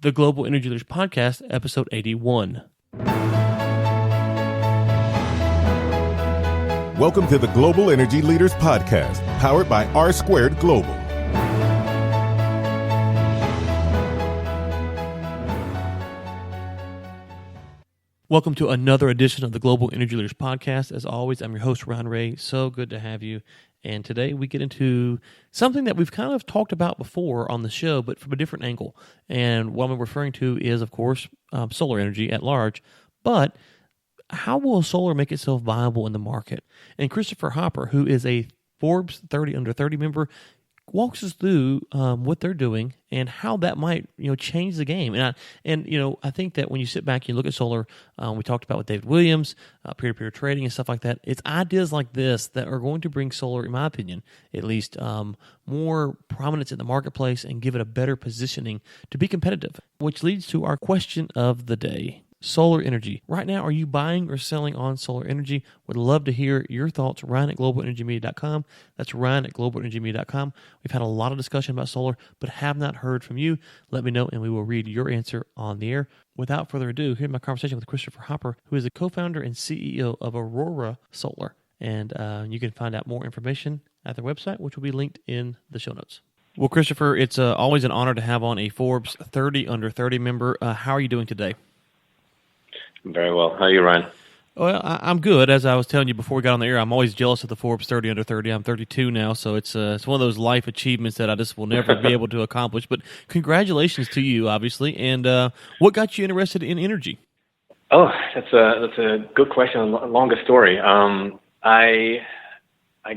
the Global Energy Leaders Podcast, episode 81. Welcome to the Global Energy Leaders Podcast, powered by R Squared Global. Welcome to another edition of the Global Energy Leaders Podcast. As always, I'm your host, Ron Ray. So good to have you. And today we get into something that we've kind of talked about before on the show, but from a different angle. And what I'm referring to is, of course, solar energy at large. But how will solar make itself viable in the market? And Christopher Hopper, who is a Forbes 30 Under 30 member, walks us through what they're doing and how that might change the game. And I think that when you sit back and you look at solar, we talked about with David Williams, peer-to-peer trading and stuff like that. It's ideas like this that are going to bring solar, in my opinion, at least more prominence in the marketplace and give it a better positioning to be competitive, which leads to our question of the day. Solar energy. Right now, are you buying or selling on solar energy? Would love to hear your thoughts. Ryan at globalenergymedia.com. That's Ryan at globalenergymedia.com. We've had a lot of discussion about solar, but have not heard from you. Let me know, and we will read your answer on the air. Without further ado, here's my conversation with Christopher Hopper, who is the co-founder and CEO of Aurora Solar. And you can find out more information at their website, which will be linked in the show notes. Well, Christopher, it's always an honor to have on a Forbes 30 Under 30 member. How are you doing today? Very well. How are you, Ryan? Well, I'm good. As I was telling you before we got on the air, I'm always jealous of the Forbes 30 Under 30. I'm 32 now, so it's one of those life achievements that I just will never be able to accomplish. But congratulations to you, obviously. And what got you interested in energy? Oh, that's a good question. A longer story. I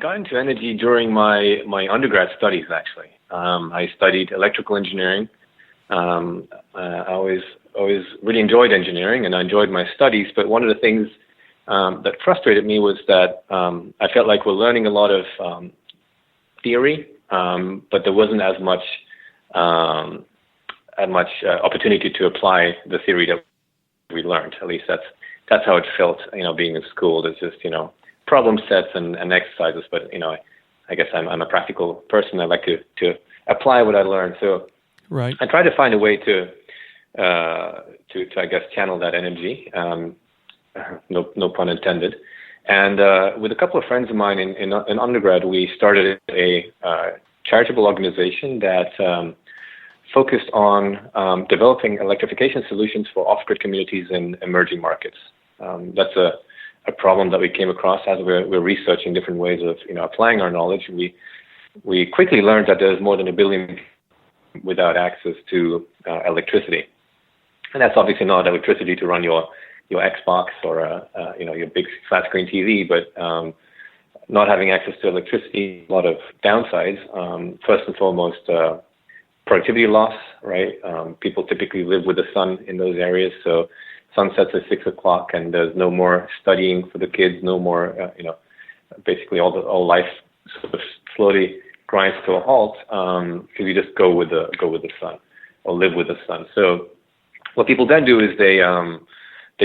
got into energy during my undergrad studies. Actually, I studied electrical engineering. I always really enjoyed engineering, and I enjoyed my studies. But one of the things that frustrated me was that I felt like we're learning a lot of theory, but there wasn't as much opportunity to apply the theory that we learned. At least that's how it felt. Being in school, there's just problem sets and exercises. But I guess I'm a practical person. I like to apply what I learned. So right. I tried to find a way to I guess channel that energy, no pun intended. And with a couple of friends of mine in undergrad, we started a charitable organization that focused on developing electrification solutions for off-grid communities in emerging markets. That's a problem that we came across as we're researching different ways of applying our knowledge. We quickly learned that there's more than 1 billion without access to electricity. And that's obviously not electricity to run your Xbox or your big flat screen TV, but not having access to electricity, a lot of downsides. First and foremost, productivity loss, right? People typically live with the sun in those areas, so sun sets at 6 o'clock, and there's no more studying for the kids, no more, basically all life sort of slowly grinds to a halt because you just go with the sun or live with the sun. So what people then do is they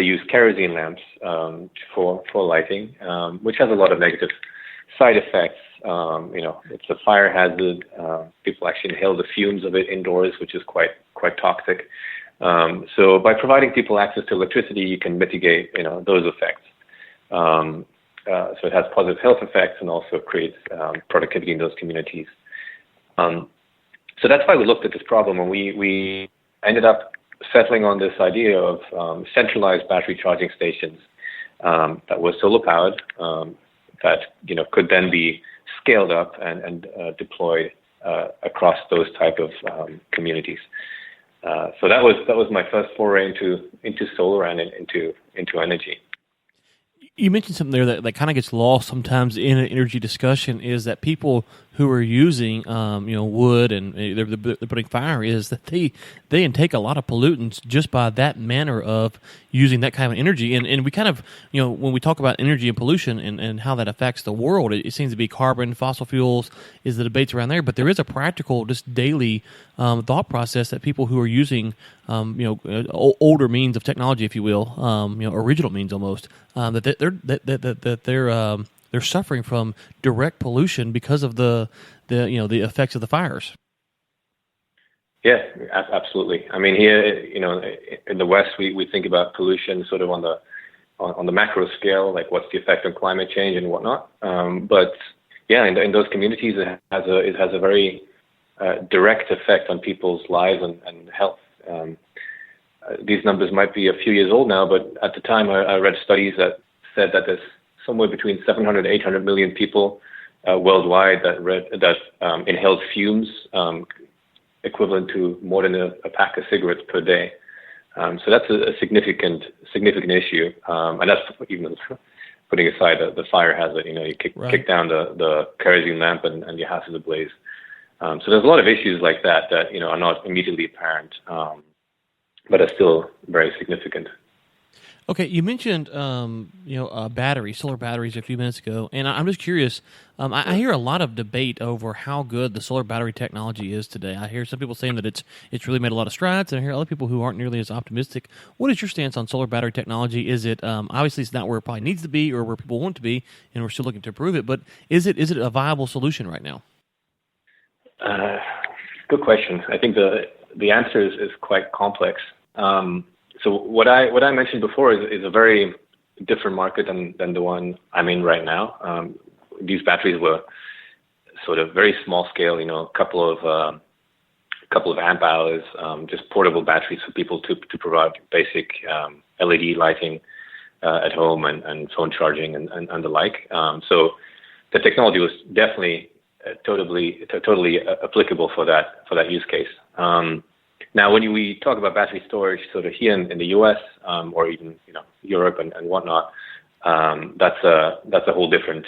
use kerosene lamps for lighting, which has a lot of negative side effects. It's a fire hazard. People actually inhale the fumes of it indoors, which is quite toxic. So by providing people access to electricity, you can mitigate those effects. So it has positive health effects and also creates productivity in those communities. So that's why we looked at this problem, and we ended up settling on this idea of centralized battery charging stations that were solar powered, that could then be scaled up and deployed across those type of communities. So that was my first foray into solar and into energy. You mentioned something there that kind of gets lost sometimes in an energy discussion, is that people who are using wood and they're putting fire, is that they intake a lot of pollutants just by that manner of using that kind of energy. And we kind of, when we talk about energy and pollution and how that affects the world, it seems to be carbon, fossil fuels is the debates around there. But there is a practical, just daily thought process that people who are using older means of technology, if you will, original means almost, that they're suffering from direct pollution because of the effects of the fires. Yeah, absolutely. I mean, here, in the West, we think about pollution sort of on the macro scale, like what's the effect on climate change and whatnot. But yeah, in those communities, it has a very direct effect on people's lives and health. These numbers might be a few years old now, but at the time I read studies that said that there's somewhere between 700 to 800 million people worldwide that inhaled fumes equivalent to more than a pack of cigarettes per day. So that's a significant issue, and that's even putting aside the fire hazard. You kick down the kerosene lamp and your house is ablaze. So there's a lot of issues like that are not immediately apparent, but are still very significant. Okay, you mentioned batteries, solar batteries, a few minutes ago, and I'm just curious. I hear a lot of debate over how good the solar battery technology is today. I hear some people saying that it's really made a lot of strides, and I hear other people who aren't nearly as optimistic. What is your stance on solar battery technology? Is it obviously it's not where it probably needs to be or where people want it to be, and we're still looking to improve it. But is it a viable solution right now? Good question. I think the answer is quite complex. So what I mentioned before is a very different market than the one I'm in right now. These batteries were sort of very small scale, a couple of amp hours, just portable batteries for people to provide basic LED lighting at home and phone charging and the like. So the technology was definitely totally applicable for that use case. Now, when we talk about battery storage, sort of here in the U.S. Or even Europe and whatnot, that's a whole different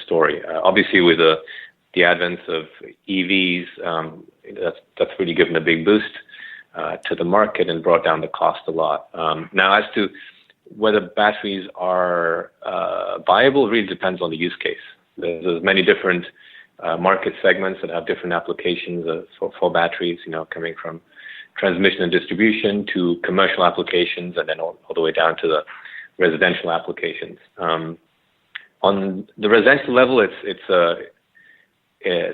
story. Obviously, with the advent of EVs, that's really given a big boost to the market and brought down the cost a lot. Now, as to whether batteries are viable, really depends on the use case. There's many different market segments that have different applications for batteries, coming from transmission and distribution to commercial applications, and then all the way down to the residential applications. On the residential level, it's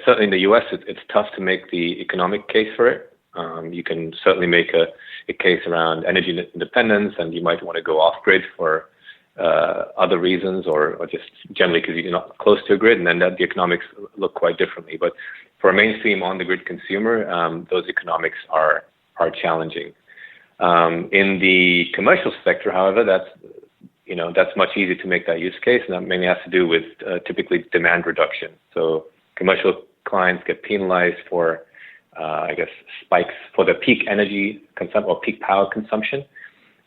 certainly in the U.S. It's tough to make the economic case for it. You can certainly make a case around energy independence, and you might want to go off grid for other reasons, or just generally because you're not close to a grid, and then the economics look quite differently. But for a mainstream on-the-grid consumer, those economics are challenging. In the commercial sector, however, that's much easier to make that use case, and that mainly has to do with typically demand reduction. So commercial clients get penalized for, spikes for the peak energy consumption or peak power consumption.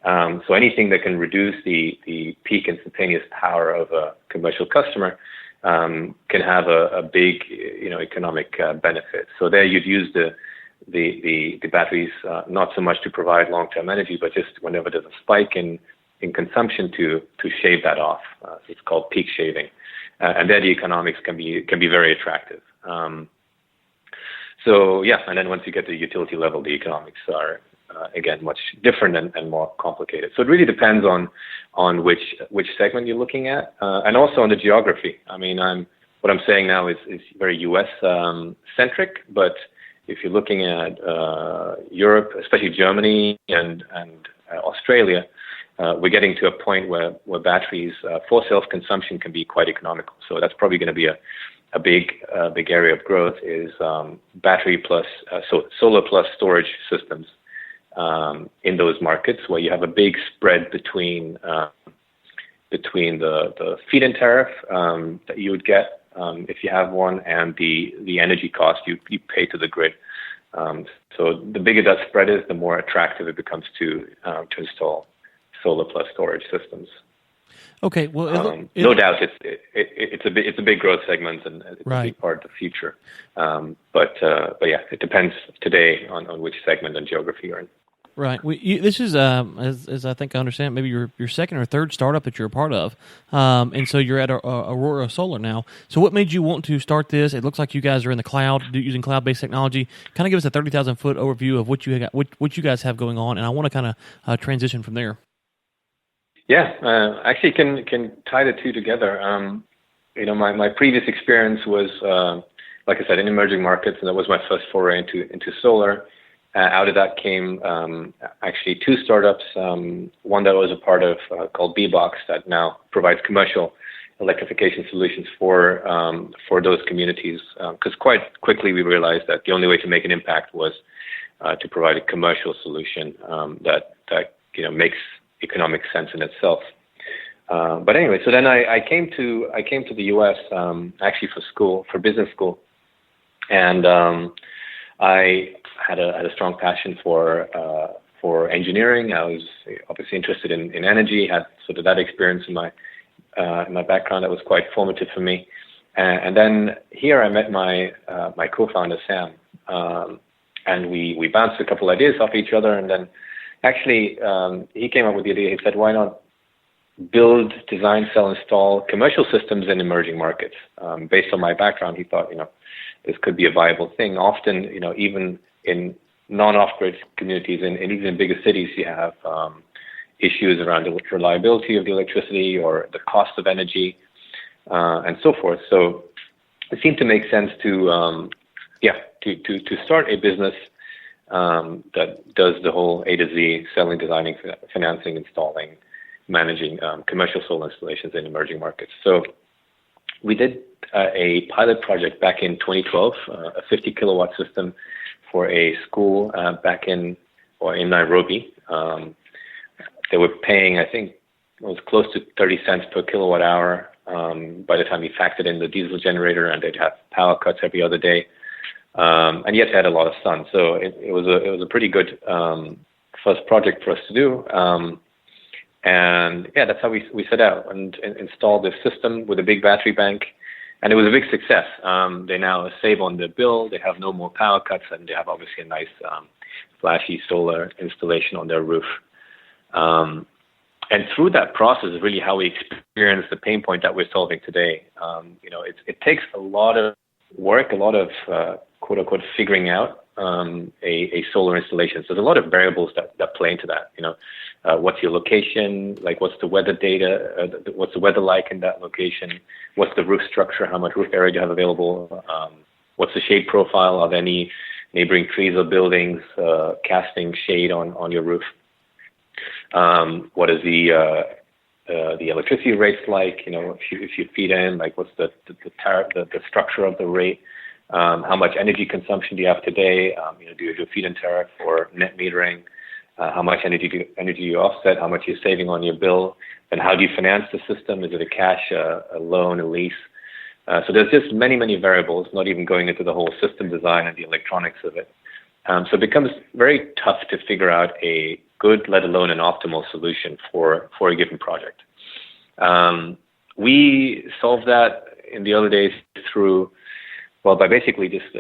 So anything that can reduce the peak instantaneous power of a commercial customer can have a big economic benefit. So there you'd use the batteries not so much to provide long-term energy, but just whenever there's a spike in consumption to shave that off. So it's called peak shaving, and there the economics can be very attractive. So yeah, and then once you get to the utility level, the economics are again much different and more complicated. So it really depends on which segment you're looking at, and also on the geography. I mean, what I'm saying now is very U.S. Centric, but if you're looking at Europe, especially Germany and Australia, we're getting to a point where batteries for self-consumption can be quite economical. So that's probably going to be a big area of growth is battery plus solar plus storage systems in those markets where you have a big spread between the feed-in tariff that you would get if you have one and the energy cost you pay to the grid. So the bigger that spread is, the more attractive it becomes to install solar plus storage systems. Okay, well, no doubt it's a big growth segment and it's a big part of the future. But yeah, it depends today on which segment and geography you're in. Right. This is, as I think I understand, maybe your second or third startup that you're a part of, and so you're at Aurora Solar now. So what made you want to start this? It looks like you guys are in the cloud, using cloud-based technology. Kind of give us a 30,000-foot overview of what you guys have going on, and I want to kind of transition from there. Yeah, actually can tie the two together. My previous experience was like I said, in emerging markets, and that was my first foray into solar. Out of that came actually 2 startups. One that I was a part of called BBOXX that now provides commercial electrification solutions for those communities. Because quite quickly we realized that the only way to make an impact was to provide a commercial solution that makes economic sense in itself. But anyway, so then I came to the U.S. Actually for business school, and I had a strong passion for engineering. I was obviously interested in energy. Had sort of that experience in my background that was quite formative for me. And then here I met my co-founder Sam, and we bounced a couple ideas off each other. And then actually he came up with the idea. He said, "Why not build, design, sell, install commercial systems in emerging markets?" Based on my background, he thought, this could be a viable thing. Often, even in non-off-grid communities, and even in bigger cities, you have issues around the reliability of the electricity or the cost of energy, and so forth. So it seemed to make sense to start a business that does the whole A to Z, selling, designing, financing, installing, managing commercial solar installations in emerging markets. So we did a pilot project back in 2012, a 50 kilowatt system for a school back in Nairobi. They were paying, I think, it was close to 30 cents per kilowatt hour by the time you factored in the diesel generator, and they'd have power cuts every other day. And yet they had a lot of sun. So it was a pretty good first project for us to do. And yeah, that's how we set out and installed this system with a big battery bank. And it was a big success. They now save on their bill. They have no more power cuts, and they have obviously a nice flashy solar installation on their roof. And through that process is really how we experience the pain point that we're solving today. It takes a lot of work, a lot of quote unquote figuring out a solar installation. So there's a lot of variables that play into that. What's your location? Like, what's the weather data? What's the weather like in that location? What's the roof structure? How much roof area do you have available? What's the shade profile of any neighboring trees or buildings casting shade on your roof? What is the electricity rates like? If you feed in, like, what's the tariff, the structure of the rate? How much energy consumption do you have today? Do you do a feed-in tariff or net metering? How much energy you offset? How much you're saving on your bill? And how do you finance the system? Is it a cash, a loan, a lease? So there's just many, many variables, not even going into the whole system design and the electronics of it. So it becomes very tough to figure out a good, let alone an optimal solution for a given project. We solved that in the early days by basically just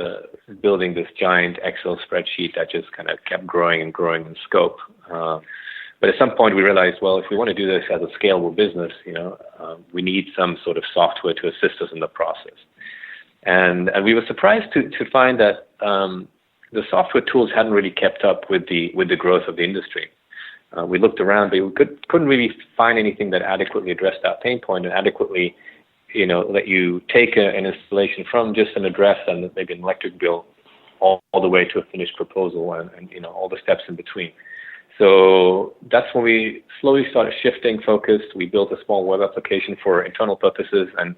building this giant Excel spreadsheet that just kind of kept growing and growing in scope. But at some point we realized, well, if we want to do this as a scalable business, we need some sort of software to assist us in the process. And we were surprised to find that the software tools hadn't really kept up with the growth of the industry. We looked around, but we couldn't really find anything that adequately addressed that pain point and adequately let you take an installation from just an address and maybe an electric bill all the way to a finished proposal and all the steps in between. So that's when we slowly started shifting focus. We built a small web application for internal purposes. And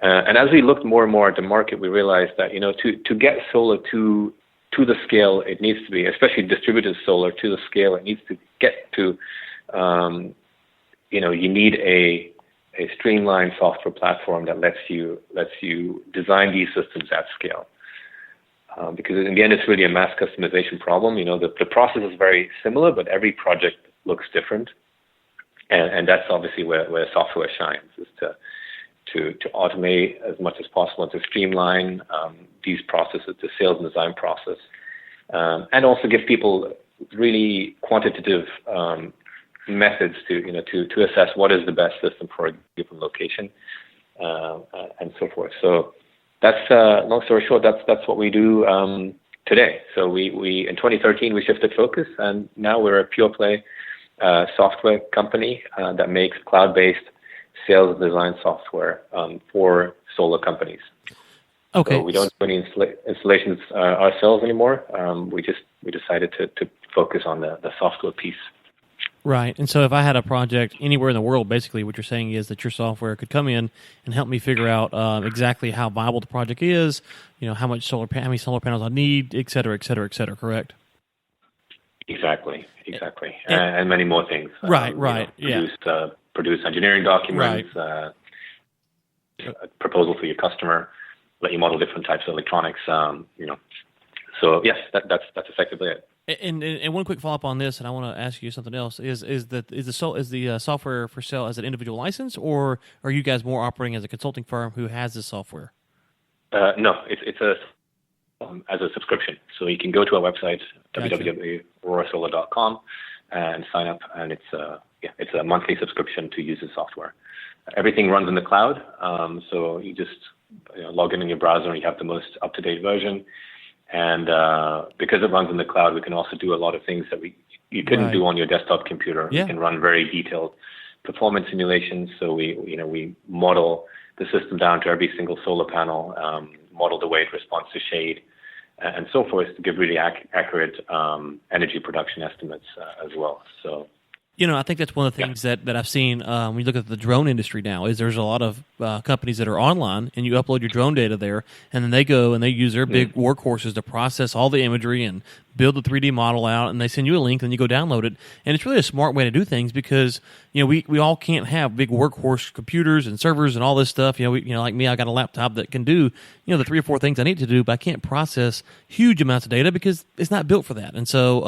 as we looked more and more at the market, we realized that, to get solar to the scale it needs to be, especially distributed solar to the scale it needs to get to, you need a streamlined software platform that lets you design these systems at scale. Because in the end, it's really a mass customization problem. The process is very similar, but every project looks different. And that's obviously where software shines, is to automate as much as possible and to streamline these processes, the sales and design process, and also give people really quantitative methods to assess what is the best system for a given location, and so forth. So that's long story short. That's what we do today. So we in 2013 we shifted focus, and now we're a pure play software company that makes cloud-based sales and design software for solar companies. Okay. So we don't do any installations ourselves anymore. We decided to focus on the software piece. Right. And so if I had a project anywhere in the world, basically what you're saying is that your software could come in and help me figure out exactly how viable the project is, how many solar panels I need, et cetera, correct? Exactly. And many more things. Right. Produce engineering documents, proposal for your customer, let you model different types of electronics, So yes, that's effectively it. And one quick follow up on this, and I want to ask you something else: is the software for sale as an individual license, or are you guys more operating as a consulting firm who has this software? No, it's as a subscription. So you can go to our website, Gotcha. www.aurorasolar.com, and sign up, and it's a monthly subscription to use the software. Everything runs in the cloud, so you just log in your browser and you have the most up-to-date version. And because it runs in the cloud, we can also do a lot of things that you couldn't do on your desktop computer. Yeah. We can run very detailed performance simulations. So we model the system down to every single solar panel, model the way it responds to shade, and so forth, to give really accurate energy production estimates as well. So. I think that's one of the things that I've seen when you look at the drone industry now is there's a lot of companies that are online, and you upload your drone data there, and then they go and they use their big workhorses to process all the imagery and build the 3D model out, and they send you a link, and you go download it. And it's really a smart way to do things because we all can't have big workhorse computers and servers and all this stuff. Like me, I got a laptop that can do the 3 or 4 things I need to do, but I can't process huge amounts of data because it's not built for that. And so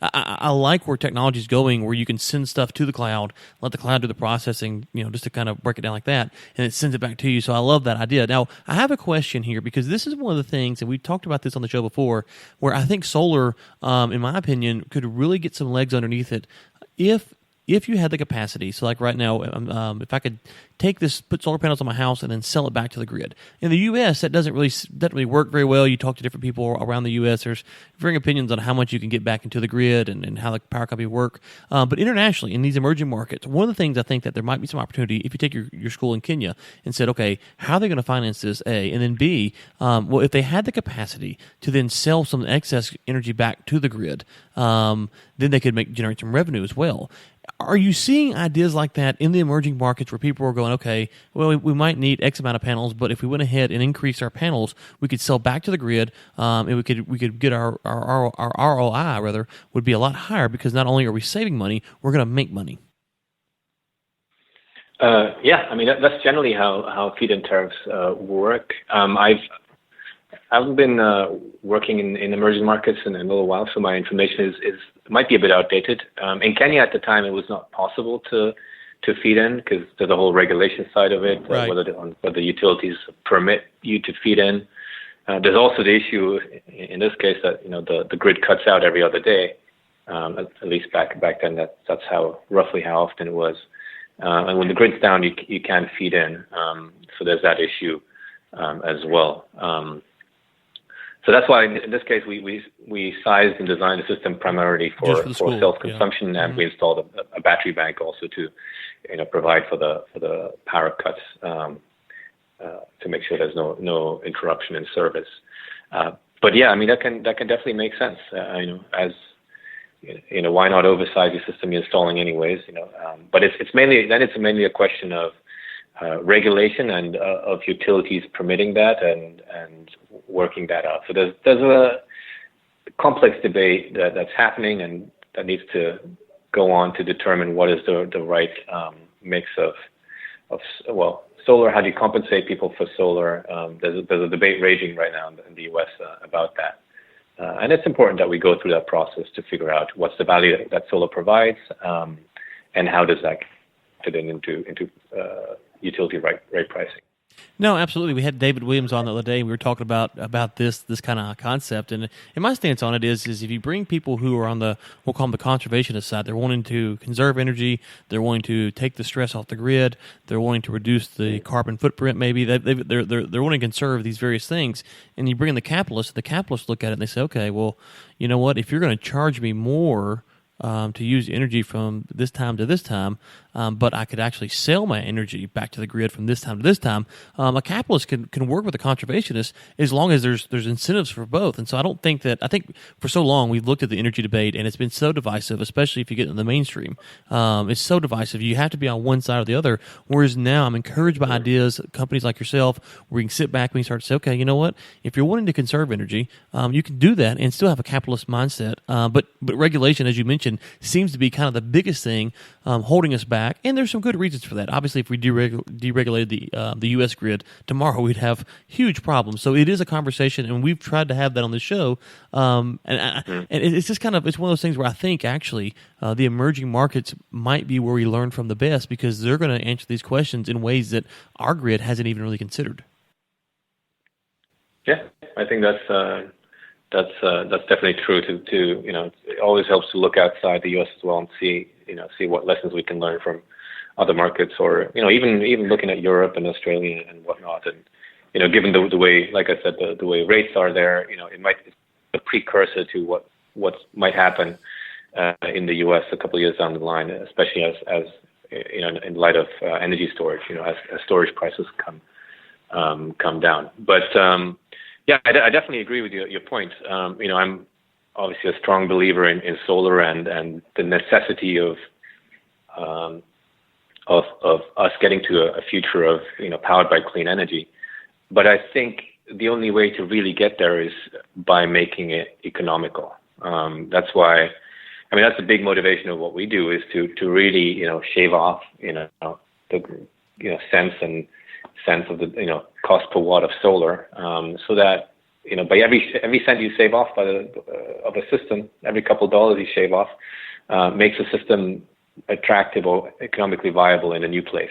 I like where technology is going, where you can send stuff to the cloud, let the cloud do the processing, just to kind of break it down like that, and it sends it back to you. So I love that idea. Now, I have a question here because this is one of the things, and we talked about this on the show before, where I think solar, in my opinion, could really get some legs underneath it if you had the capacity. So like right now, if I could put solar panels on my house and then sell it back to the grid. In the U.S., that doesn't really work very well. You talk to different people around the U.S., there's varying opinions on how much you can get back into the grid and how the power company work. But internationally, in these emerging markets, one of the things I think that there might be some opportunity if you take your school in Kenya and said, okay, how are they going to finance this, A? And then B, if they had the capacity to then sell some excess energy back to the grid, then they could generate some revenue as well. Are you seeing ideas like that in the emerging markets where people are going, okay, well, we might need X amount of panels, but if we went ahead and increased our panels, we could sell back to the grid, and we could get our ROI rather would be a lot higher because not only are we saving money, we're going to make money. That's generally how feed-in tariffs work. I've been working in emerging markets in a little while, so my information might be a bit outdated. In Kenya at the time, it was not possible to feed in because there's a whole regulation side of it, right. whether utilities permit you to feed in. There's also the issue in this case that the grid cuts out every other day. At least back then, that's roughly how often it was. And when the grid's down, you can't feed in. So there's that issue as well. So that's why in this case we sized and designed a system primarily for self-consumption, and we installed a battery bank also to provide for the power cuts to make sure there's no interruption in service. But yeah, that can definitely make sense. As why not oversize your system you're installing anyways? But it's mainly a question of regulation and of utilities permitting that and working that out. So there's a complex debate that's happening and that needs to go on to determine what is the right mix of solar. How do you compensate people for solar? There's a debate raging right now in the U.S. About that. And it's important that we go through that process to figure out what's the value that solar provides, and how does that fit into utility rate pricing. No, absolutely. We had David Williams on the other day, and we were talking about this kind of concept. And my stance on it is if you bring people who are on we'll call them the conservationist side, they're wanting to conserve energy, they're wanting to take the stress off the grid, they're wanting to reduce the carbon footprint maybe, they're wanting to conserve these various things. And you bring in the capitalists look at it and they say, okay, well, you know what, if you're going to charge me more to use energy from this time to this time, but I could actually sell my energy back to the grid from this time to this time. A capitalist can work with a conservationist as long as there's incentives for both. And so I think for so long we've looked at the energy debate and it's been so divisive, especially if you get in the mainstream. It's so divisive. You have to be on one side or the other. Whereas now I'm encouraged by ideas, companies like yourself, where you can sit back and you start to say, okay, you know what? If you're wanting to conserve energy, you can do that and still have a capitalist mindset. But regulation, as you mentioned, seems to be kind of the biggest thing holding us back. And there's some good reasons for that. Obviously, if we deregulated the U.S. grid tomorrow, we'd have huge problems. So it is a conversation, and we've tried to have that on the show. And it's just kind of, it's one of those things where I think actually the emerging markets might be where we learn from the best, because they're going to answer these questions in ways that our grid hasn't even really considered. Yeah, I think that's definitely true. To it always helps to look outside the U.S. as well and see what lessons we can learn from other markets, or even looking at Europe and Australia and whatnot. And given the way, like I said, the way rates are there, it might be a precursor to what might happen in the U.S. a couple of years down the line, especially as in light of energy storage, as storage prices come down. But yeah, I definitely agree with your point. I'm obviously a strong believer in solar and the necessity of us getting to a future of powered by clean energy. But I think the only way to really get there is by making it economical. That's why, that's a big motivation of what we do, is to really shave off the sense of the cost per watt of solar, so that by every cent you save off of a system, every couple of dollars you shave off makes the system attractive or economically viable in a new place,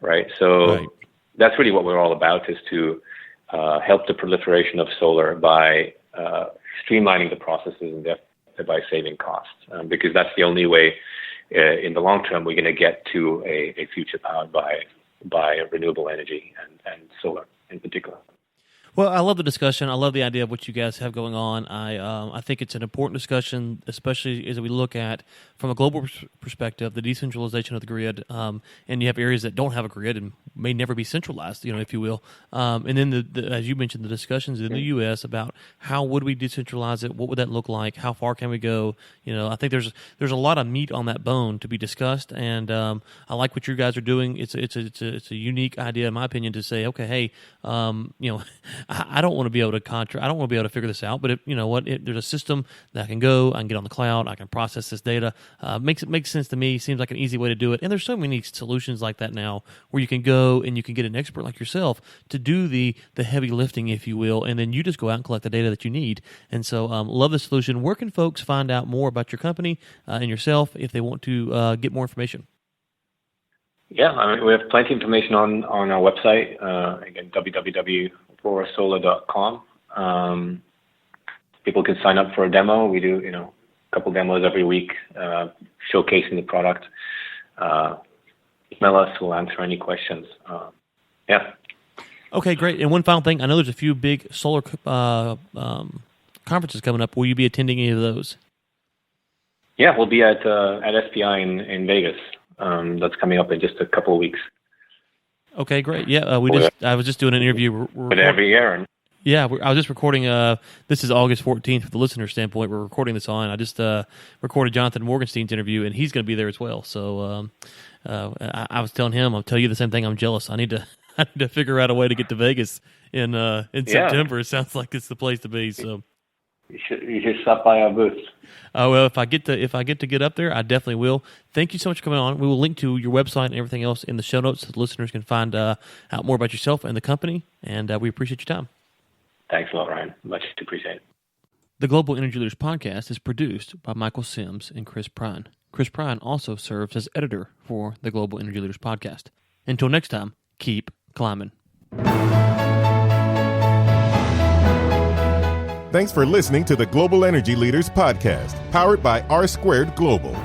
right? So that's really what we're all about, is to help the proliferation of solar by streamlining the processes and thereby saving costs, because that's the only way in the long term we're going to get to a future powered by renewable energy and solar in particular. Well, I love the discussion. I love the idea of what you guys have going on. I think it's an important discussion, especially as we look at, from a global perspective, the decentralization of the grid. And you have areas that don't have a grid and may never be centralized, if you will. And then, as you mentioned, the discussions in the U.S. about how would we decentralize it, what would that look like, how far can we go? I think there's a lot of meat on that bone to be discussed. And I like what you guys are doing. It's a unique idea, in my opinion, to say, okay, hey, I don't want to be able to I don't want to be able to figure this out. But there's a system that I can get on the cloud. I can process this data. Makes sense to me. Seems like an easy way to do it. And there's so many solutions like that now, where you can go and you can get an expert like yourself to do the heavy lifting, if you will, and then you just go out and collect the data that you need. And so, love the solution. Where can folks find out more about your company and yourself if they want to get more information? Yeah, we have plenty of information on our website. Again, www.aurorasolar.com. People can sign up for a demo. We do, a couple demos every week, showcasing the product. Email us. We'll answer any questions. Yeah. Okay, great. And one final thing. I know there's a few big solar conferences coming up. Will you be attending any of those? Yeah, we'll be at SPI in Vegas. That's coming up in just a couple of weeks. Okay, great. Yeah, I was just doing an interview. But every year. Yeah, I was just recording. This is August 14th from the listener standpoint. We're recording this on. I just recorded Jonathan Morgenstein's interview, and he's going to be there as well. So I was telling him, I'll tell you the same thing. I'm jealous. I need to figure out a way to get to Vegas in September. It sounds like it's the place to be. So you should stop by our booth. Well, if I get to get up there, I definitely will. Thank you so much for coming on. We will link to your website and everything else in the show notes, so the listeners can find out more about yourself and the company. And we appreciate your time. Thanks a lot, Ryan. Much appreciated. The Global Energy Leaders podcast is produced by Michael Sims and Chris Prine. Chris Prine also serves as editor for the Global Energy Leaders podcast. Until next time, keep climbing. Thanks for listening to the Global Energy Leaders podcast, powered by R Squared Global.